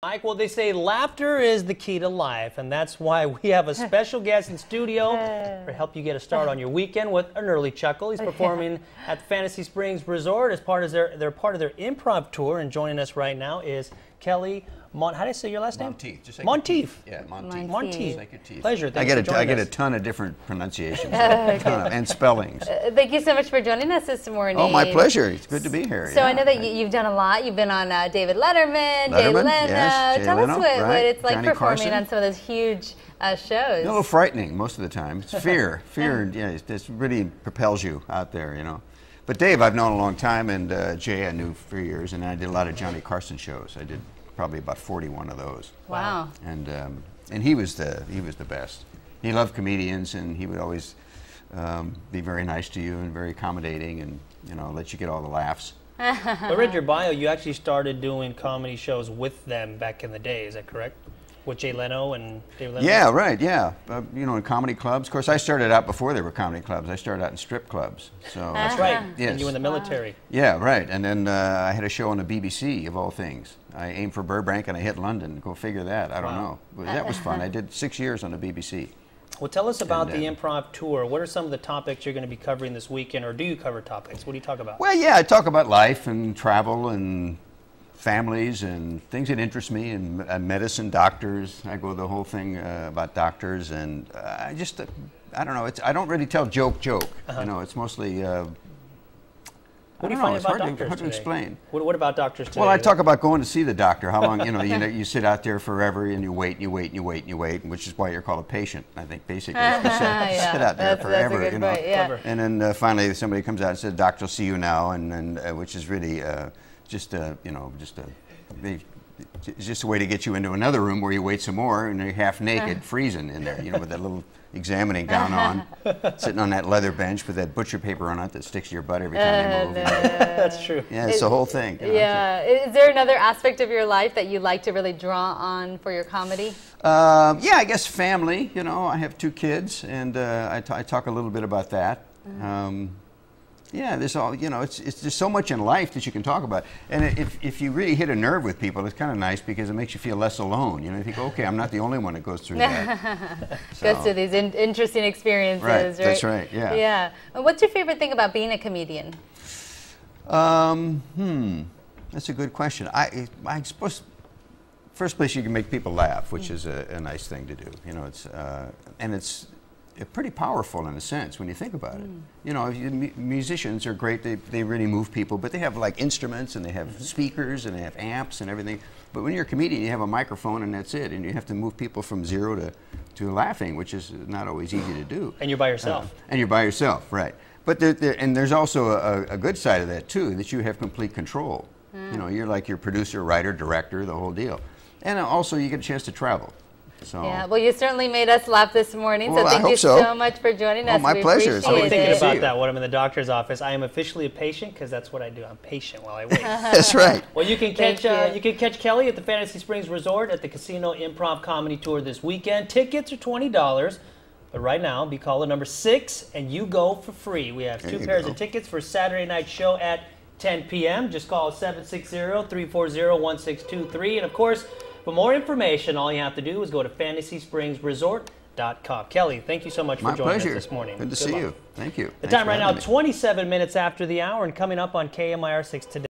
Mike, well, they say laughter is the key to life, and that's why we have a special guest in studio to help you get a start on your weekend with an early chuckle. He's performing at the Fantasy Springs Resort as part of their improv tour, and joining us right now is Kelly how do I say your last name? Monteith. Just like Monteith. Yeah, Monteith. Monteith. Like your teeth. Pleasure. I get a ton of different pronunciations and spellings. Thank you so much for joining us this morning. Oh, my pleasure. It's good to be here. So I know that you've done a lot. You've been on David Letterman, Jay Leno. Yes, Jay Tell Leno, us what it's like Johnny performing Carson. on some of those huge shows. A little frightening most of the time. It's fear. Fear, yeah, it really propels you out there, you know. But Dave, I've known a long time, and Jay I knew for years, and I did a lot of Johnny Carson shows. I did probably about 41 of those. Wow. And he was the best. He loved comedians, and he would always be very nice to you and very accommodating, and let you get all the laughs. I read your bio. You actually started doing comedy shows with them back in the day. Is that correct? With Jay Leno and David Letterman? Yeah, right, yeah. In comedy clubs. Of course, I started out before there were comedy clubs. I started out in strip clubs. So that's right. Yes. And you were in the military. Yeah, right. And then I had a show on the BBC, of all things. I aimed for Burbank and I hit London. Go figure that. I don't know. But that was fun. I did 6 years on the BBC. Well, tell us about the improv tour. What are some of the topics you're going to be covering this weekend, or do you cover topics? What do you talk about? Well, yeah, I talk about life and travel and families and things that interest me, and medicine, doctors. I go the whole thing about doctors, and I don't know. I don't really tell joke. It's mostly. What do you find about doctors hard to today? Explain. What about doctors today? Well, I talk about going to see the doctor. How long, you sit out there forever and you wait and you wait and you wait and you wait, which is why you're called a patient. I think basically you sit out there forever, that's a good point, yeah. And then finally somebody comes out and says, "Doctor, will see you now," and which is really it's just a way to get you into another room where you wait some more and you're half naked, freezing in there, with that little examining gown on, sitting on that leather bench with that butcher paper on it that sticks to your butt every time you move. That's true. Yeah, it's the whole thing. Yeah. Is there another aspect of your life that you like to really draw on for your comedy? Yeah, I guess family. I have 2 kids, and I talk a little bit about that. Yeah, there's all, there's so much in life that you can talk about. And if you really hit a nerve with people, it's kind of nice because it makes you feel less alone. You think, okay, I'm not the only one that goes through that. Goes through these interesting experiences, right? That's right, yeah. Yeah. And what's your favorite thing about being a comedian? That's a good question. I suppose, first place, you can make people laugh, which is a nice thing to do. And it's pretty powerful in a sense when you think about it. Musicians are great. They really move people, but they have like instruments and they have speakers and they have amps and everything. But when you're a comedian, you have a microphone and that's it, and you have to move people from 0 to laughing, which is not always easy to do. And you're by yourself. And you're by yourself, right? But there's also a good side of that too, that you have complete control. You're like your producer, writer, director, the whole deal. And also you get a chance to travel. So. Yeah, well, you certainly made us laugh this morning, well, so thank you so much for joining us. Oh, my pleasure. I was thinking about that when I'm in the doctor's office. I am officially a patient because that's what I do. I'm patient while I wait. That's right. Well, you can catch Kelly at the Fantasy Springs Resort at the Casino Improv Comedy Tour this weekend. Tickets are $20. But right now, be caller number 6, and you go for free. We have 2 pairs of tickets for Saturday night show at 10 p.m. Just call 760-340-1623. And, of course, for more information, all you have to do is go to FantasySpringsResort.com. Kelly, thank you so much for joining us this morning. Good to see you. Thank you. The time right now, 27 minutes after the hour, and coming up on KMIR 6 today.